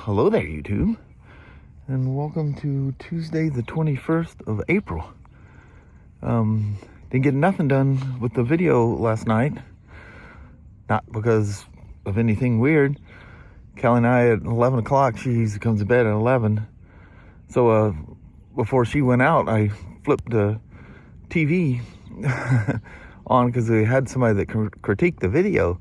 hello there, YouTube, and welcome to Tuesday, the 21st of April. Didn't get nothing done with the video last night, not because of anything weird. Kelly and I at 11 o'clock, she usually comes to bed at 11, so before she went out, I flipped the TV on because we had somebody that critiqued the video.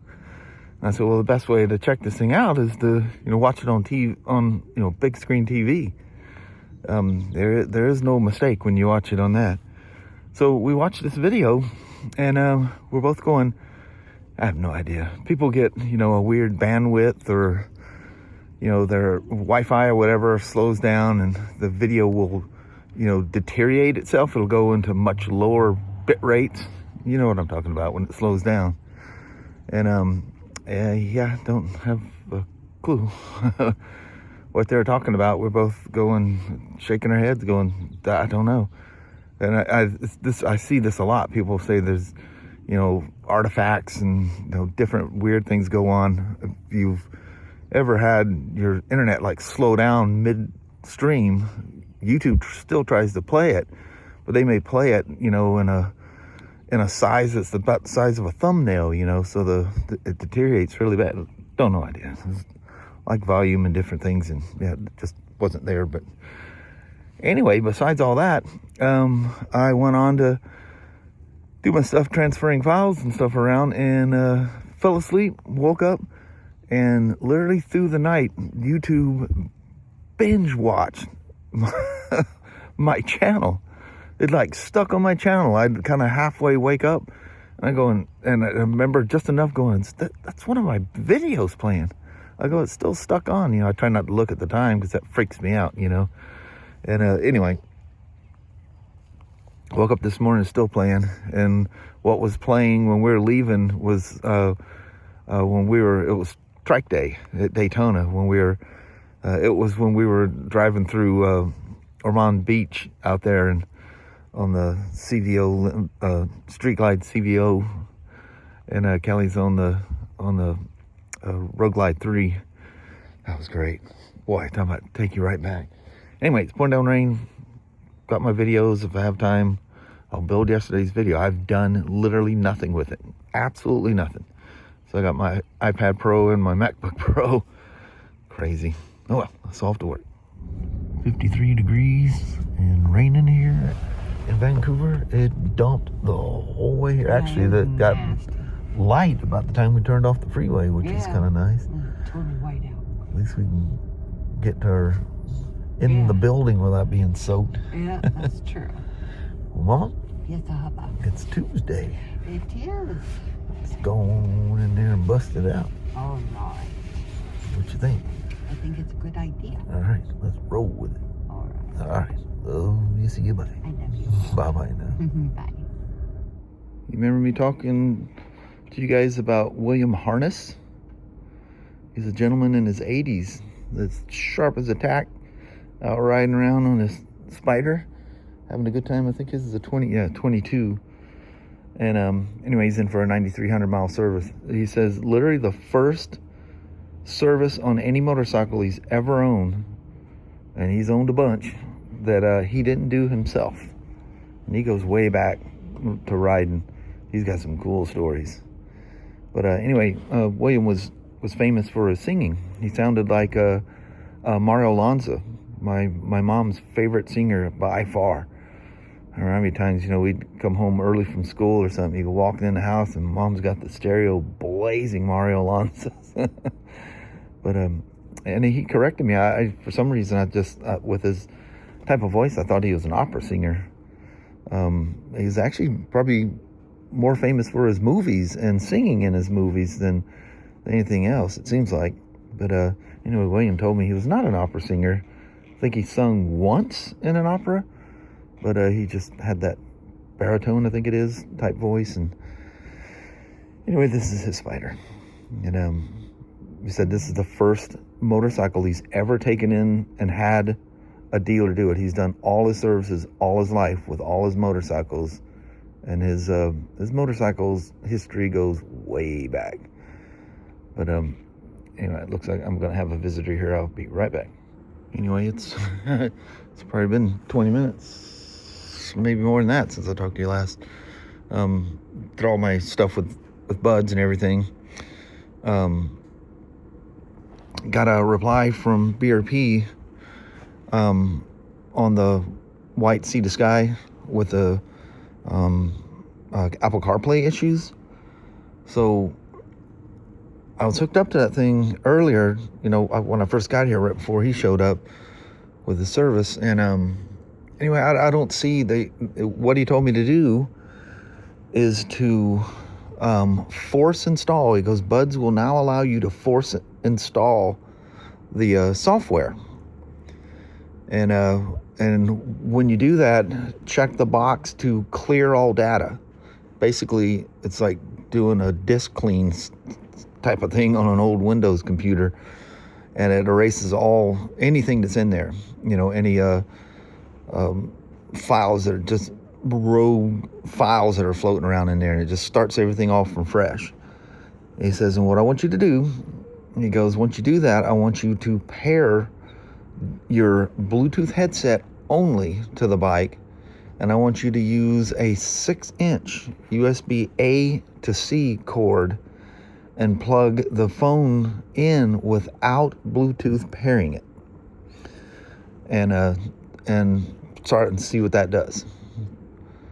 I said, well, the best way to check this thing out is to, watch it on TV, on, big screen TV. There is no mistake when you watch it on that. So we watched this video, and we're both going, I have no idea. People get, a weird bandwidth, or, their Wi-Fi or whatever slows down, and the video will, deteriorate itself. It'll go into much lower bit rates. You know what I'm talking about when it slows down. And, yeah, don't have a clue what they're talking about. We're both going, shaking our heads, going, I don't know. And I see this a lot. People say there's, artifacts and, different weird things go on. If you've ever had your internet like slow down midstream, YouTube still tries to play it, but they may play it, in a size that's about the size of a thumbnail, so it deteriorates really bad. Don't know idea. It's like volume and different things, and yeah, it just wasn't there. But anyway, besides all that, I went on to do my stuff, transferring files and stuff around, and fell asleep, woke up, and literally through the night, YouTube binge watched my channel. It like stuck on my channel. I'd kind of halfway wake up, and I go and I remember just enough going, that's one of my videos playing. I go, it's still stuck on. I try not to look at the time because that freaks me out, And anyway, woke up this morning, still playing. And what was playing when we were leaving was it was Trike Day at Daytona. It was when we were driving through Ormond Beach out there, and on the CVO, Street Glide CVO, and Kelly's on the Road Glide 3. That was great. Boy, talking about take you right back. Anyway, it's pouring down rain. Got my videos. If I have time, I'll build yesterday's video. I've done literally nothing with it. Absolutely nothing. So I got my iPad Pro and my MacBook Pro. Crazy. Oh well, it's off to work. 53 degrees and raining here in Vancouver. It dumped the whole way here. Actually, that got light about the time we turned off the freeway, which is kind of nice. Totally white out. At least we can get her in the building without being soaked. Yeah, that's true. Well, Mama, Yes, Hubba. it's Tuesday. It is. Let's go on in there and bust it out. All right. What you think? I think it's a good idea. All right, let's roll with it. All right. All right. Love you. See you, buddy. I love you. Bye-bye now. Bye. You remember me talking to you guys about William Harness? He's a gentleman in his 80s that's sharp as a tack, out riding around on his Spyder, having a good time. I think his is a 22. And anyway, he's in for a 9,300 mile service. He says literally the first service on any motorcycle he's ever owned, and he's owned a bunch, that he didn't do himself. And he goes way back to riding. He's got some cool stories. But anyway, William was famous for his singing. He sounded like Mario Lanza, my mom's favorite singer by far. I remember how many times, we'd come home early from school or something. You go walking in the house and Mom's got the stereo blazing Mario Lanza. But and he corrected me. I for some reason, I just with his type of voice, I thought he was an opera singer. He's actually probably more famous for his movies and singing in his movies than anything else, it seems like. But anyway, William told me he was not an opera singer. I think he sung once in an opera, but he just had that baritone, I think it is, type voice. And anyway, this is his Spyder. And he said this is the first motorcycle he's ever taken in and had a dealer do it. He's done all his services all his life with all his motorcycles, and his motorcycles history goes way back. But anyway, it looks like I'm gonna have a visitor here. I'll be right back. Anyway, it's it's probably been 20 minutes, maybe more than that, since I talked to you last. Did all my stuff with buds and everything. Got a reply from BRP on the white Sea to Sky with the Apple CarPlay issues. So I was hooked up to that thing earlier, when I first got here, right before he showed up with the service. And anyway, I don't see what he told me to do is to force install. He goes, buds will now allow you to force install the software. And when you do that, check the box to clear all data. Basically, it's like doing a disk clean type of thing on an old Windows computer, and it erases anything that's in there. Any files that are just rogue files that are floating around in there, and it just starts everything off from fresh. He says, and what I want you to do, he goes, once you do that, I want you to pair your Bluetooth headset only to the bike, and I want you to use a 6-inch USB A to C cord and plug the phone in without Bluetooth pairing it, and start and see what that does.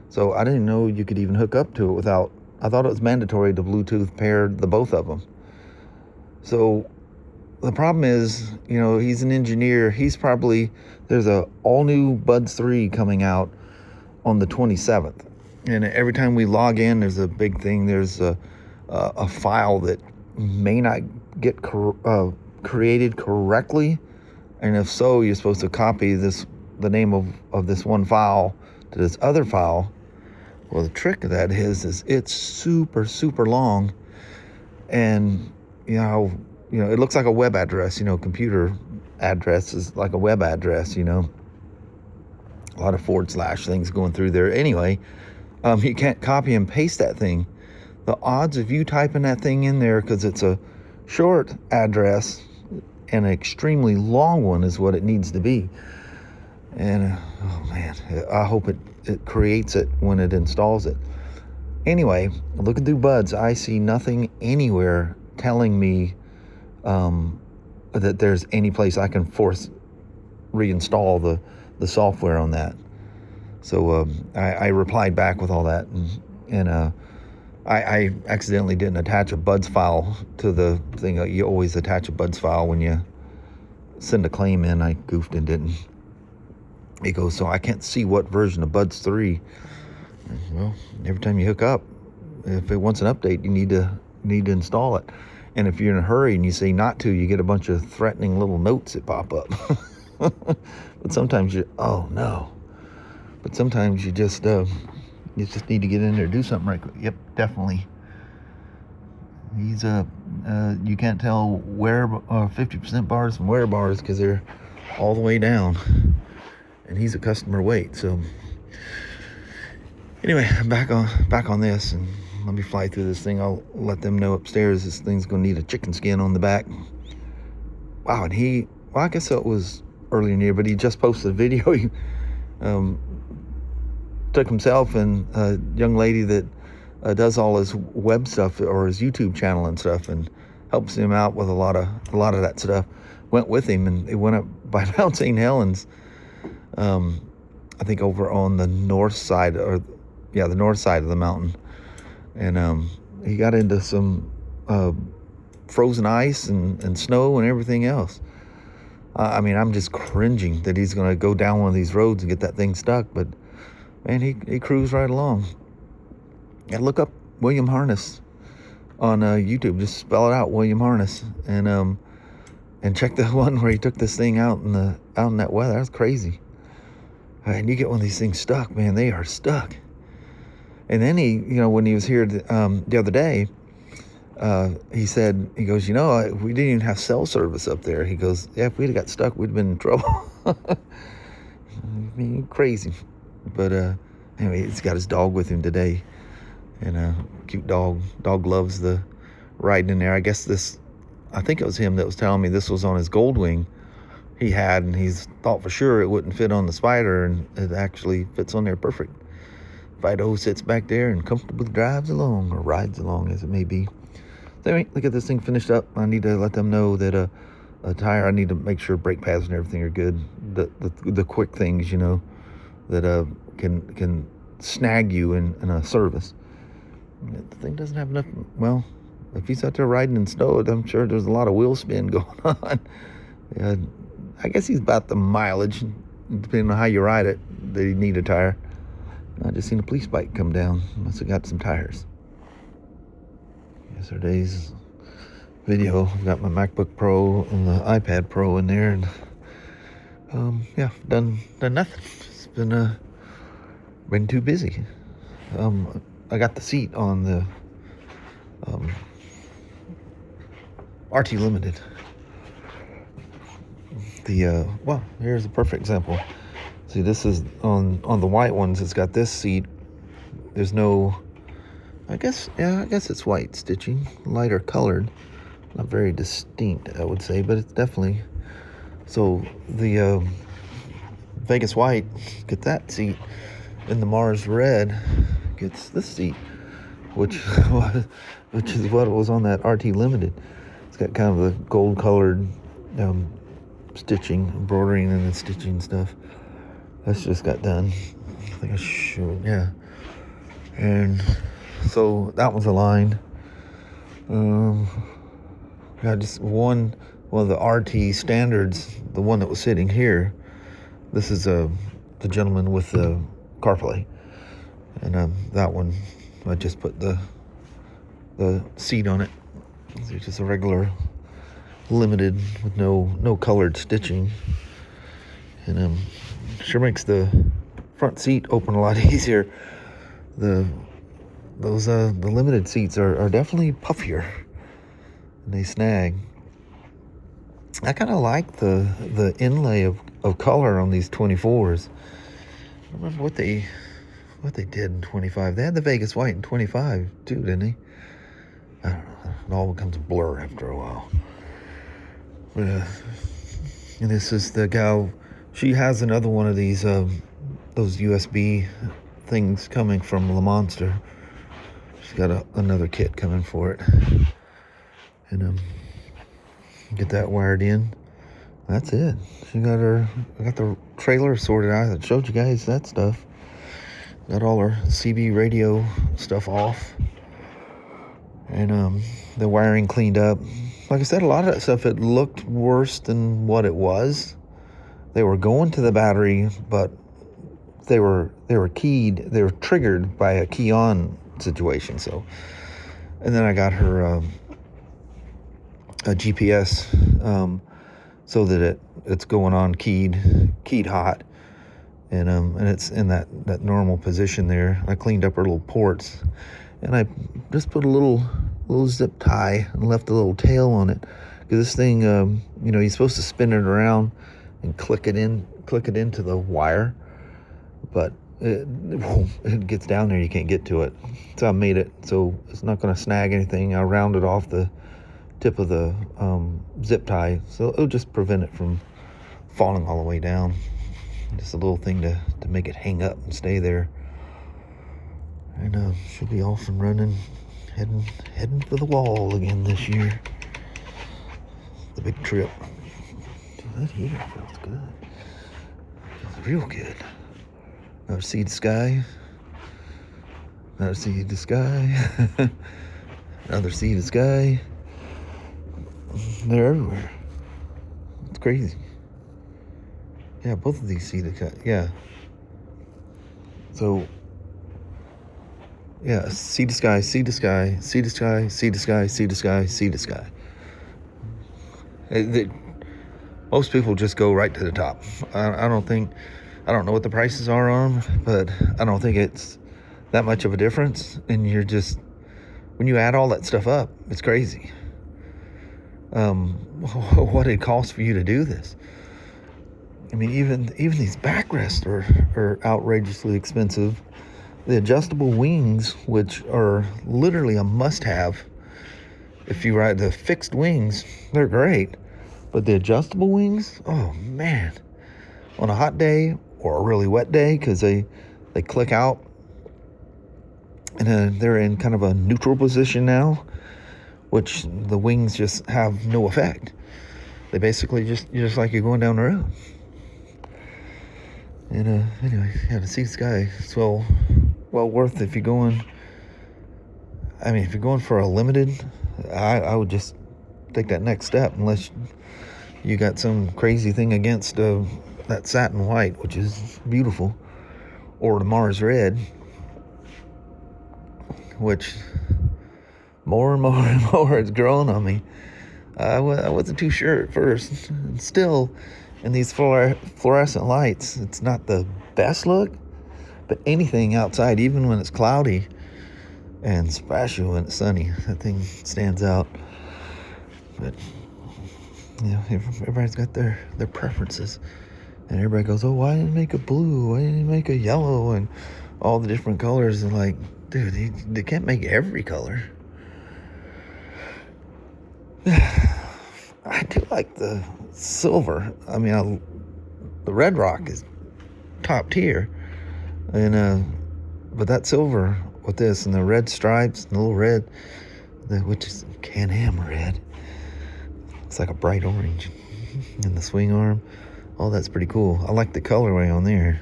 So I didn't know you could even hook up to it without. I thought it was mandatory to Bluetooth pair the both of them. So the problem is, he's an engineer. There's a all new Buds 3 coming out on the 27th. And every time we log in, there's a big thing. There's a file that may not get created correctly. And if so, you're supposed to copy the name of this one file to this other file. Well, the trick of that is it's super, super long. And, it looks like a web address, computer address is like a web address, a lot of / things going through there. Anyway, you can't copy and paste that thing. The odds of you typing that thing in there, because it's a short address and an extremely long one, is what it needs to be. And, oh man, I hope it creates it when it installs it. Anyway, looking through Buds, I see nothing anywhere telling me that there's any place I can force reinstall the software on that. So I replied back with all that, and I accidentally didn't attach a Buds file to the thing. You always attach a Buds file when you send a claim in. I goofed and didn't. He goes, so I can't see what version of Buds 3. Well, every time you hook up, if it wants an update, you need to install it. And if you're in a hurry and you say not to, you get a bunch of threatening little notes that pop up. But sometimes sometimes you just need to get in there and do something right quick. Yep, definitely. He's you can't tell where 50% bars from where bars, because they're all the way down, and he's a customer weight. So anyway, back on this, and let me fly through this thing. I'll let them know upstairs this thing's gonna need a chicken skin on the back. Wow, and I guess it was earlier in the year, but he just posted a video. He took himself and a young lady that does all his web stuff, or his YouTube channel and stuff, and helps him out with a lot of that stuff. Went with him, and they went up by Mount St. Helens, I think over on the north side, the north side of the mountain. And he got into some frozen ice and snow and everything else. I mean, I'm just cringing that he's going to go down one of these roads and get that thing stuck. But, man, he cruised right along. Yeah, look up William Harness on YouTube. Just spell it out, William Harness. And check the one where he took this thing out in that weather. That's crazy. And you get one of these things stuck, man, they are stuck. And then he, when he was here the other day, he said, he goes, we didn't even have cell service up there. He goes, yeah, if we'd have got stuck, we'd have been in trouble. I mean, crazy. But anyway, he's got his dog with him today. And cute dog. Dog loves the riding in there. I guess I think it was him that was telling me this was on his Goldwing he had, and he's thought for sure it wouldn't fit on the Spyder, and it actually fits on there perfect. Fido sits back there and comfortably drives along, or rides along as it may be. So anyway, look at this thing finished up. I need to let them know that a tire, I need to make sure brake pads and everything are good. The quick things, you know, that can snag you in a service. The thing doesn't have enough, well, if he's out there riding in snow, I'm sure there's a lot of wheel spin going on. I guess he's about the mileage, depending on how you ride it, that you need a tire. I just seen a police bike come down. Must have got some tires. Yesterday's video, I've got my MacBook Pro and the iPad Pro in there, and yeah, done nothing. It's been too busy. I got the seat on the RT Limited. Well, here's a perfect example. See, this is on the white ones. It's got this seat. There's no, I guess it's white stitching, lighter colored, not very distinct, I would say, but it's definitely. So the Vegas white get that seat, and the Mars red gets this seat, which is what was on that RT Limited. It's got kind of the gold colored stitching, embroidering, and the stitching stuff. That's just got done. I think I should, yeah. And so that one's aligned. Got just one of the RT standards, the one that was sitting here. This is the gentleman with the CarPlay, and that one I just put the seat on it. It's just a regular Limited with no colored stitching, and sure makes the front seat open a lot easier. The Limited seats are definitely puffier, and they snag. I kind of like the inlay of color on these 24s. I remember what they did in 25. They had the Vegas white in 25 too, didn't they? I don't know. It all becomes a blur after a while. But and this is the gal. She has another one of these those USB things coming from Le Monster. She's got another kit coming for it, and get that wired in. That's it. I got the trailer sorted out. I showed you guys that stuff. Got all her CB radio stuff off, and the wiring cleaned up. Like I said, a lot of that stuff, it looked worse than what it was. They were going to the battery, but they were triggered by a key on situation. So, and then I got her a GPS, so that it's going on keyed hot, and it's in that normal position there. I cleaned up her little ports, and I just put a little zip tie and left a little tail on it, because this thing, you're supposed to spin it around and click it into the wire, but it gets down there, you can't get to it. So I made it so it's not going to snag anything. I rounded off the tip of the zip tie, so it'll just prevent it from falling all the way down. Just a little thing to make it hang up and stay there, and should be off and running, heading for the wall again this year. The big trip. That heater feels good. Feels real good. Another seed sky. Another seed to sky. Another seed to sky. They're everywhere. It's crazy. Yeah, both of these seed to sky. Yeah. So, yeah, seed to sky, seed to sky, seed to sky, seed to sky, seed to sky, seed to sky. Most people just go right to the top. I don't know what the prices are on them, but I don't think it's that much of a difference. And when you add all that stuff up, it's crazy. What it costs for you to do this. I mean, even these backrests are outrageously expensive. The adjustable wings, which are literally a must-have, if you ride the fixed wings, they're great. But the adjustable wings, oh man, on a hot day or a really wet day, because they click out, and they're in kind of a neutral position now, which the wings just have no effect. They basically just like you're going down the road. And anyway, yeah, to see this guy, it's well worth if you're going. I mean, if you're going for a limited, I would just take that next step, unless you got some crazy thing against that satin white, which is beautiful, or the Mars red, which more and more and more it's growing on me. I wasn't too sure at first. And still, in these fluorescent lights, it's not the best look, but anything outside, even when it's cloudy, and especially when it's sunny, that thing stands out. But everybody's got their preferences, and everybody goes, "Oh, why didn't you make a blue? Why didn't you make a yellow?" And all the different colors. And like, dude, they can't make every color. I do like the silver. I mean, the red rock is top tier, and but that silver with this and the red stripes and the little red, which is Can-Am red, it's like a bright orange, and the swing arm, all that's pretty cool. I like the colorway on there.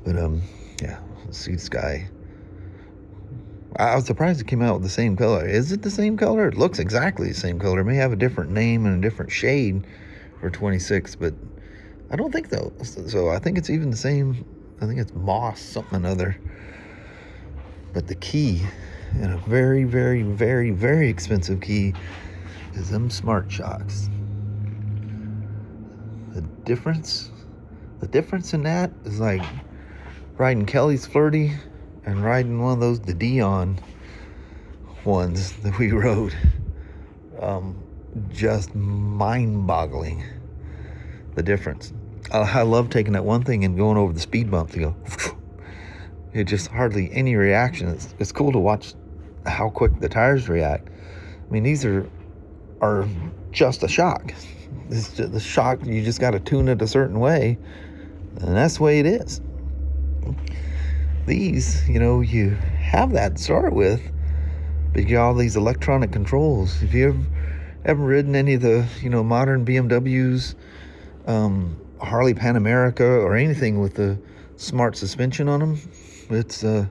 But yeah, let's see this guy. I was surprised it came out with the same color. Is it the same color? It looks exactly the same color. It may have a different name and a different shade for 26, but I don't think so. So I think it's even the same. I think it's moss something or other. But the key, and a very, very, very, very expensive key, is them smart shocks. The difference in that is like riding Kelly's Flirty and riding one of those, the Dion ones that we rode. Just mind-boggling, the difference. I love taking that one thing and going over the speed bump to go. It just hardly any reaction. It's cool to watch how quick the tires react. I mean, these are just a shock. It's just the shock, you just got to tune it a certain way, and that's the way it is. These, you have that to start with, but you got all these electronic controls. If you ever ridden any of the, modern BMWs, Harley Pan America, or anything with the smart suspension on them, it's a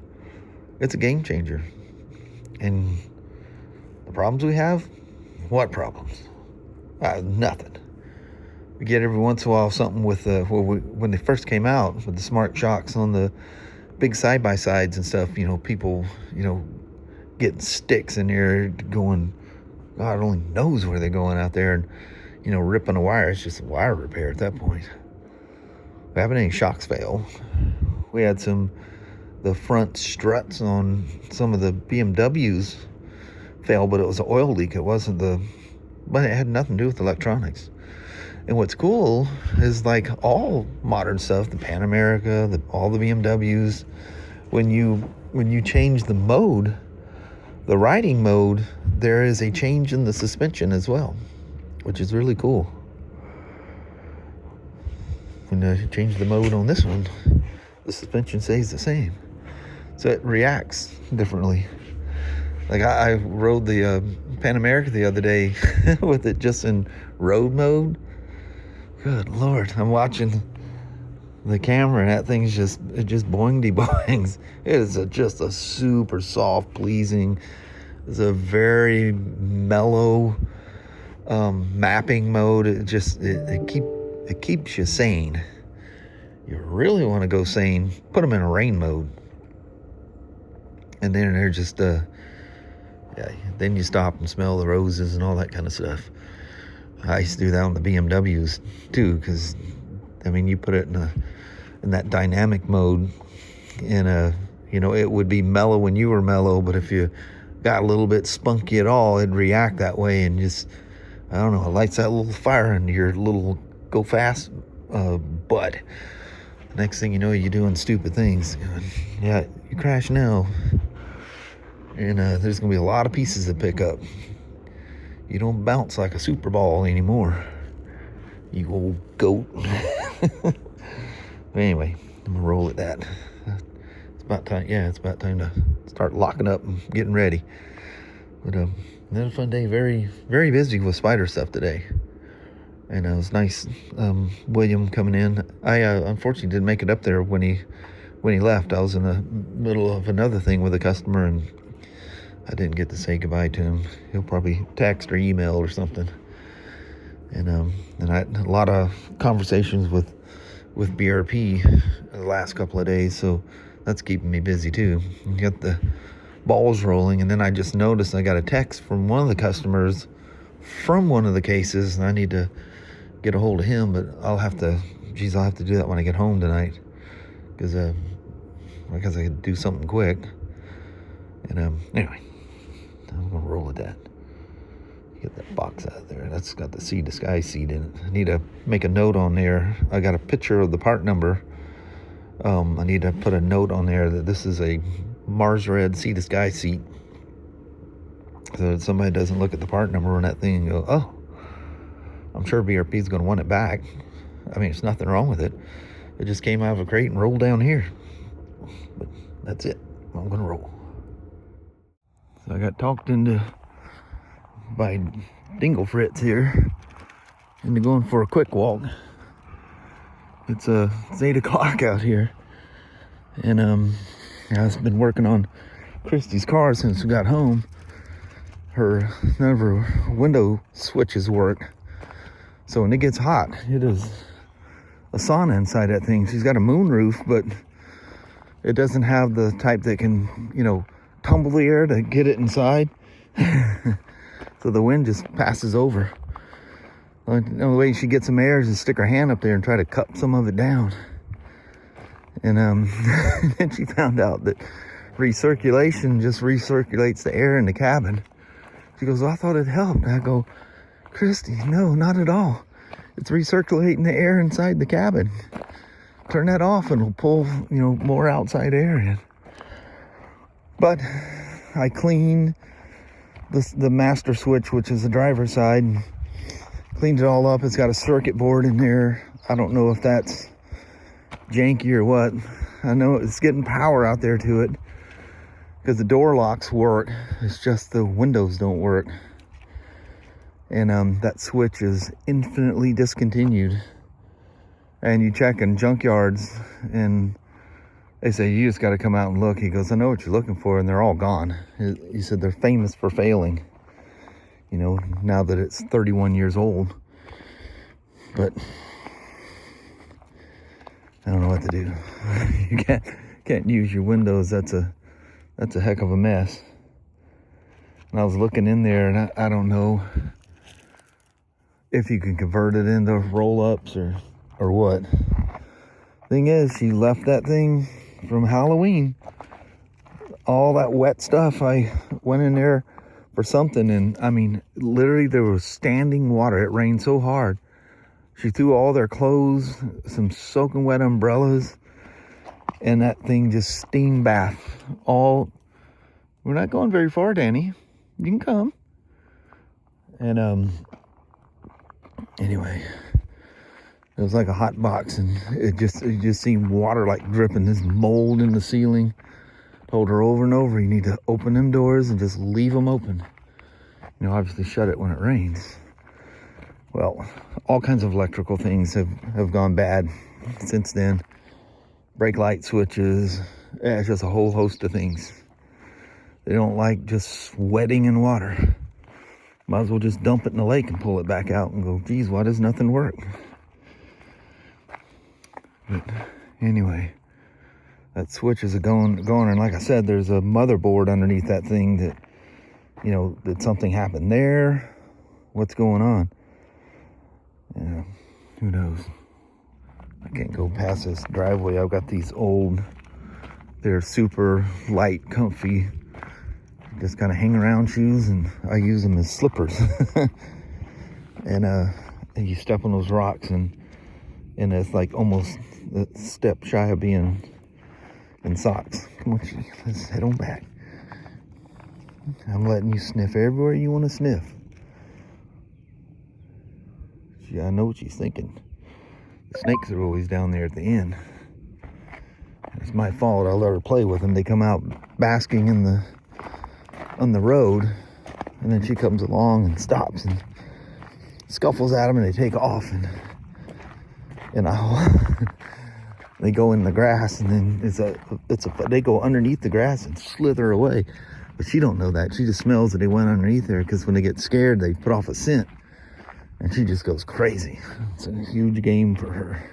game changer. And the problems we have, what problems? Nothing. We get every once in a while something with when they first came out with the smart shocks on the big side-by-sides and stuff, people, getting sticks in there going, God only knows where they're going out there, and, ripping a wire. It's just a wire repair at that point. We haven't any shocks fail. We had the front struts on some of the BMWs fail, but it was an oil leak. It wasn't but it had nothing to do with electronics. And what's cool is, like all modern stuff, the Pan America, all the BMWs, when you change the mode, the riding mode, there is a change in the suspension as well, which is really cool. When you change the mode on this one, the suspension stays the same, so it reacts differently. Like I rode the Pan America the other day with it just in road mode. Good Lord, I'm watching the camera and that thing's just boings. It is just a super soft, pleasing. It's a very mellow mapping mode. It keeps you sane. You really want to go sane, put them in a rain mode, and then they're just then you stop and smell the roses and all that kind of stuff. I used to do that on the BMWs too, because you put it in that dynamic mode, and it would be mellow when you were mellow, but if you got a little bit spunky at all, it'd react that way, and just, I don't know, it lights that little fire into your little go fast butt. Next thing you know, you're doing stupid things. Yeah, you crash now. And there's gonna be a lot of pieces to pick up. You don't bounce like a Super Ball anymore, you old goat. But anyway, I'm gonna roll at that. It's about time. Yeah, it's about time to start locking up and getting ready. But another fun day. Very, very busy with Spyder stuff today. And it was nice, William coming in. I unfortunately didn't make it up there when he left. I was in the middle of another thing with a customer, and I didn't get to say goodbye to him. He'll probably text or email or something. And I had a lot of conversations with BRP the last couple of days, so that's keeping me busy too. You got the balls rolling, and then I just noticed I got a text from one of the customers from one of the cases, and I need to get a hold of him, but I'll have to do that when I get home tonight, because I could do something quick. And anyway, I'm gonna roll with that. Get that box out of there. That's got the sea to sky seat in it. I need to make a note on there. I got a picture of the part number. I need to put a note on there that this is a Mars Red sea to sky seat, so that somebody doesn't look at the part number on that thing and go, oh, I'm sure BRP is going to want it back. I mean, there's nothing wrong with it. It just came out of a crate and rolled down here. But that's it. I'm going to roll. So I got talked by Dingle Fritz here into going for a quick walk. It's 8 o'clock out here. And I've been working on Christy's car since we got home. None of her window switches work. So when it gets hot, it is a sauna inside that thing. She's got a moon roof, but it doesn't have the type that can, tumble the air to get it inside. So the wind just passes over. The only way she gets some air is to stick her hand up there and try to cup some of it down. And then she found out that recirculation just recirculates the air in the cabin. She goes, well, I thought it helped. And I go, Christy, no, not at all. It's recirculating the air inside the cabin. Turn that off and it'll pull, more outside air in. But I cleaned the master switch, which is the driver's side, and cleaned it all up. It's got a circuit board in there. I don't know if that's janky or what. I know it's getting power out there to it, because the door locks work. It's just the windows don't work. And that switch is infinitely discontinued. And you check in junkyards and they say, you just got to come out and look. He goes, I know what you're looking for, and they're all gone. He said they're famous for failing, now that it's 31 years old. But I don't know what to do. You can't use your windows. That's a heck of a mess. And I was looking in there, and I don't know if you can convert it into roll-ups or what. Thing is, she left that thing from Halloween. All that wet stuff. I went in there for something, and I mean, literally there was standing water. It rained so hard. She threw all their clothes, some soaking wet umbrellas, and that thing just steam bath. We're not going very far, Danny. You can come. And anyway, it was like a hot box, and it just seemed water like dripping. This mold in the ceiling. Told her over and over, you need to open them doors and just leave them open. Obviously shut it when it rains. Well, all kinds of electrical things have gone bad since then. Brake light switches, it's just a whole host of things. They don't like just sweating in water. Might as well just dump it in the lake and pull it back out and go, geez, why does nothing work? But anyway, that switch is going, and like I said, there's a motherboard underneath that thing that, that something happened there. What's going on? Yeah, who knows? I can't go past this driveway. I've got these they're super light, comfy, just kind of hang around shoes, and I use them as slippers. and you step on those rocks, and it's like almost a step shy of being in socks. Come on, let's head on back. I'm letting you sniff everywhere you want to sniff. I know what she's thinking. The snakes are always down there at the end. It's my fault. I'll let her play with them. They come out basking on the road, and then she comes along and stops and scuffles at them, and they take off, and they go in the grass, and then they go underneath the grass and slither away. But she don't know that. She just smells that they went underneath there, because when they get scared, they put off a scent, and she just goes crazy. It's a huge game for her.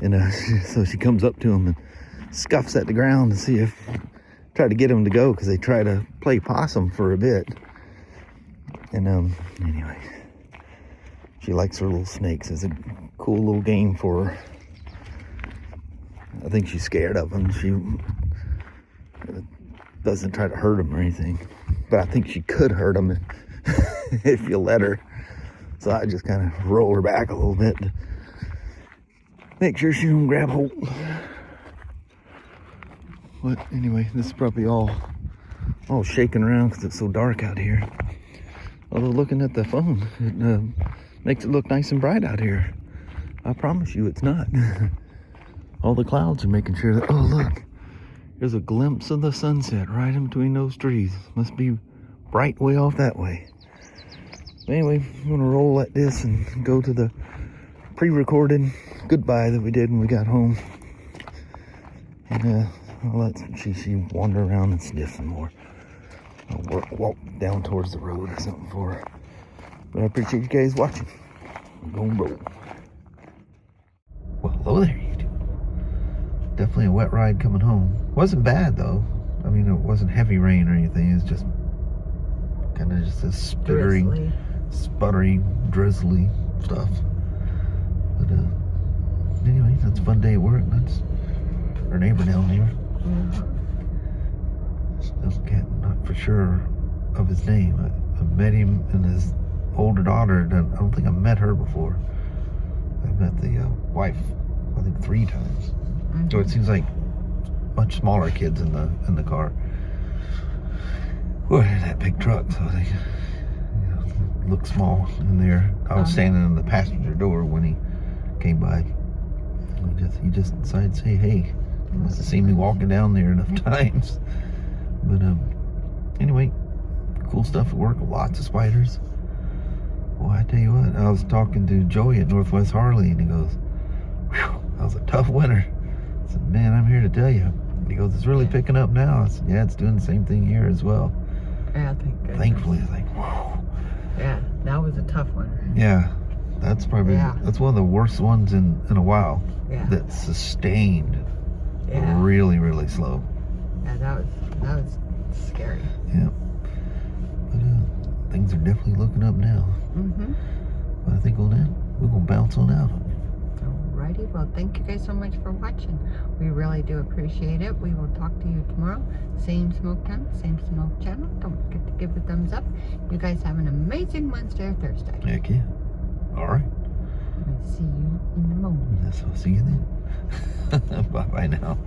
And so she comes up to them and scuffs at the ground to see if, try to get them to go, because they try to play possum for a bit. And anyway, she likes her little snakes. It's a cool little game for her. I think she's scared of them. She doesn't try to hurt them or anything, but I think she could hurt them if you let her. So I just kind of roll her back a little bit to make sure she don't grab hold. But anyway, this is probably all shaking around because it's so dark out here. Although looking at the phone, it makes it look nice and bright out here. I promise you it's not. All the clouds are making sure that, oh look, there's a glimpse of the sunset right in between those trees. Must be bright way off that way. Anyway, I'm gonna roll at this and go to the pre-recorded goodbye that we did when we got home. And I'll let she wander around and sniff some more. I'll walk down towards the road or something for her. But I appreciate you guys watching. We're gonna roll. Well, hello there, you two. Definitely a wet ride coming home. Wasn't bad though. I mean, it wasn't heavy rain or anything. It's just kind of just a sputtery, drizzly stuff. But anyway, that's a fun day at work. That's our neighbor down here. Still not for sure of his name. I met him and his older daughter. I don't think I've met her before. I met the wife, I think 3 times. So it seems like much smaller kids in the car. Boy, that big truck, so they look small in there. I was standing in the passenger door when he came by. He just decided to say, hey. He must have seen me walking down there enough times. But anyway, cool stuff at work. Lots of spiders. Well, I tell you what, I was talking to Joey at Northwest Harley, and he goes, whew, that was a tough winter. I said, man, I'm here to tell you. He goes, it's really picking up now. I said, yeah, it's doing the same thing here as well. Yeah, thank goodness. Thankfully, it's like, whoa. Yeah, that was a tough winter. Yeah, that's probably, that's one of the worst ones in a while. Yeah. That's sustained. Yeah. Really, really slow. Yeah, that was scary. Yeah. But things are definitely looking up now. But I think on that, we're going to bounce on out. Alrighty, well, thank you guys so much for watching. We really do appreciate it. We will talk to you tomorrow. Same Smoak time, same Smoak channel. Don't forget to give a thumbs up. You guys have an amazing Wednesday or Thursday. Heck yeah. Alright. I'll see you in the morning. Yes, I'll see you then. Bye-bye now.